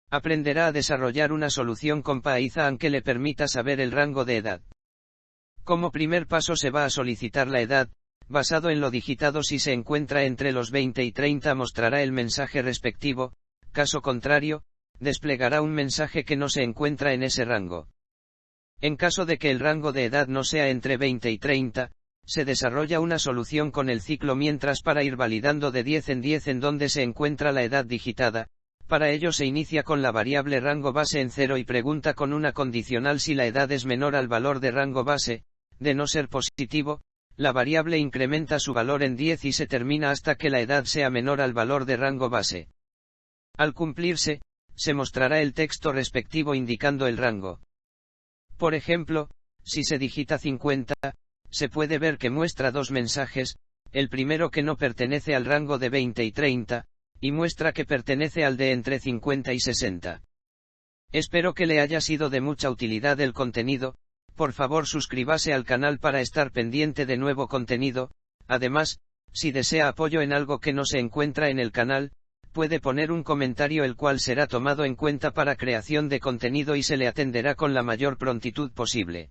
Aprenderá a desarrollar una solución con Python que le permita saber el rango de edad. Como primer paso se va a solicitar la edad, basado en lo digitado. Si se encuentra entre los 20 y 30 mostrará el mensaje respectivo, caso contrario, desplegará un mensaje que no se encuentra en ese rango. En caso de que el rango de edad no sea entre 20 y 30, se desarrolla una solución con el ciclo mientras para ir validando de 10 en 10 en donde se encuentra la edad digitada. Para ello se inicia con la variable rango base en 0 y pregunta con una condicional si la edad es menor al valor de rango base. De no ser positivo, la variable incrementa su valor en 10 y se termina hasta que la edad sea menor al valor de rango base. Al cumplirse, se mostrará el texto respectivo indicando el rango. Por ejemplo, si se digita 50, se puede ver que muestra dos mensajes, el primero que no pertenece al rango de 20 y 30, y muestra que pertenece al de entre 50 y 60. Espero que le haya sido de mucha utilidad el contenido. Por favor suscríbase al canal para estar pendiente de nuevo contenido. Además, si desea apoyo en algo que no se encuentra en el canal, puede poner un comentario el cual será tomado en cuenta para creación de contenido y se le atenderá con la mayor prontitud posible.